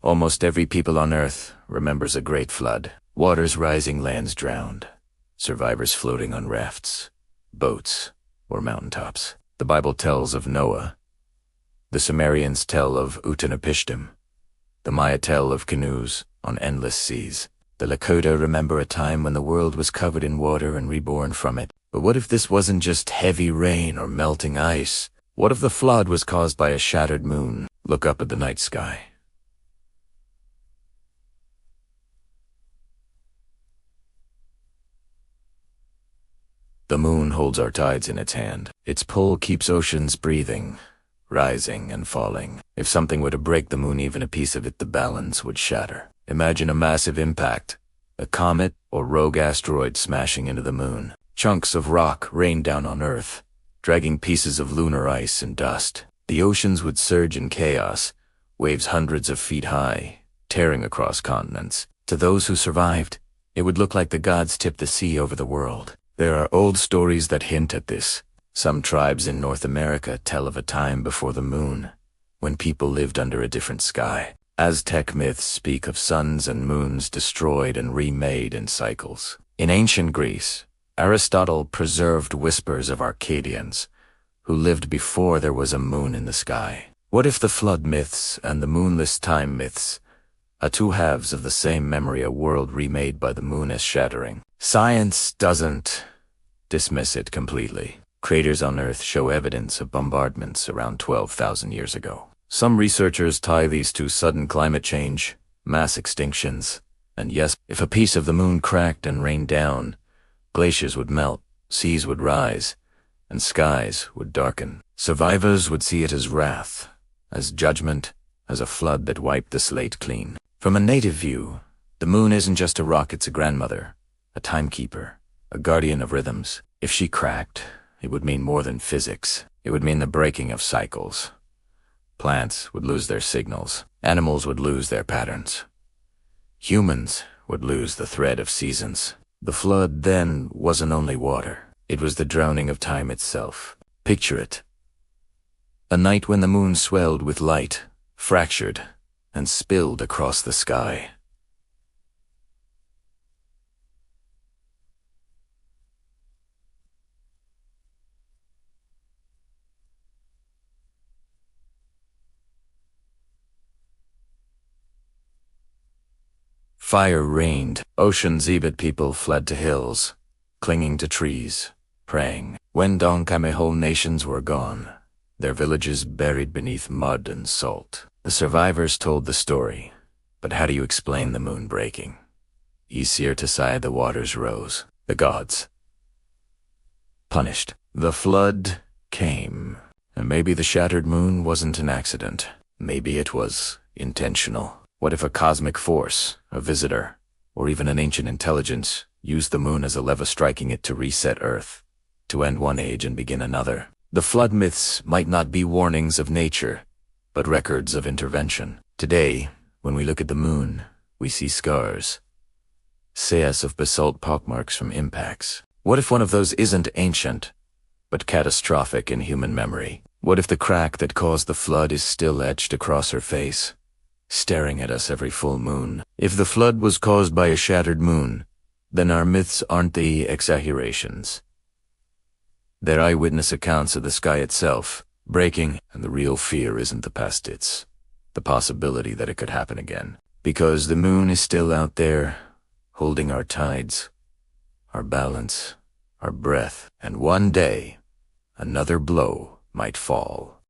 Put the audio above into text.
Almost every people on Earth remembers a great flood. Waters rising, lands drowned. Survivors floating on rafts, boats, or mountaintops. The Bible tells of Noah. The Sumerians tell of Utanapishtim. The Maya tell of canoes on endless seas. The Lakota remember a time when the world was covered in water and reborn from it. But what if this wasn't just heavy rain or melting ice? What if the flood was caused by a shattered moon? Look up at the night sky. The moon holds our tides in its hand. Its pull keeps oceans breathing, rising and falling. If something were to break the moon, even a piece of it, the balance would shatter. Imagine a massive impact, a comet or rogue asteroid smashing into the moon. Chunks of rock rain down on Earth, dragging pieces of lunar ice and dust. The oceans would surge in chaos, waves hundreds of feet high, tearing across continents. To those who survived, it would look like the gods tipped the sea over the world. There are old stories that hint at this. Some tribes in North America tell of a time before the moon, when people lived under a different sky. Aztec myths speak of suns and moons destroyed and remade in cycles. In ancient Greece, Aristotle preserved whispers of Arcadians, who lived before there was a moon in the sky. What if the flood myths and the moonless time myths are two halves of the same memory, a world remade by the moon as shattering? Science doesn't dismiss it completely. Craters on Earth show evidence of bombardments around 12,000 years ago. Some researchers tie these to sudden climate change, mass extinctions, and yes, if a piece of the moon cracked and rained down, glaciers would melt, seas would rise, and skies would darken. Survivors would see it as wrath, as judgment, as a flood that wiped the slate clean. From a native view, the moon isn't just a rock, it's a grandmother, a timekeeper, a guardian of rhythms. If she cracked, it would mean more than physics. It would mean the breaking of cycles. Plants would lose their signals. Animals would lose their patterns. Humans would lose the thread of seasons. The flood then wasn't only water. It was the drowning of time itself. Picture it. A night when the moon swelled with light, fractured, and spilled across the sky. Fire rained, oceans ebit, people fled to hills, clinging to trees, praying. When dawn came, whole nations were gone, their villages buried beneath mud and salt. The survivors told the story, but how do you explain the moon breaking? Easier to sigh, the waters rose. The gods punished. The flood came, and maybe the shattered moon wasn't an accident. Maybe it was intentional. What if a cosmic force, a visitor, or even an ancient intelligence used the moon as a lever, striking it to reset Earth, to end one age and begin another? The flood myths might not be warnings of nature, but records of intervention. Today, when we look at the moon, we see scars, seas of basalt pockmarks from impacts. What if one of those isn't ancient, but catastrophic in human memory? What if the crack that caused the flood is still etched across her face, staring at us every full moon? If the flood was caused by a shattered moon, then our myths aren't the exaggerations. They're eyewitness accounts of the sky itself breaking, and the real fear isn't the past, it's the possibility that it could happen again. Because the moon is still out there, holding our tides, our balance, our breath, and one day, another blow might fall.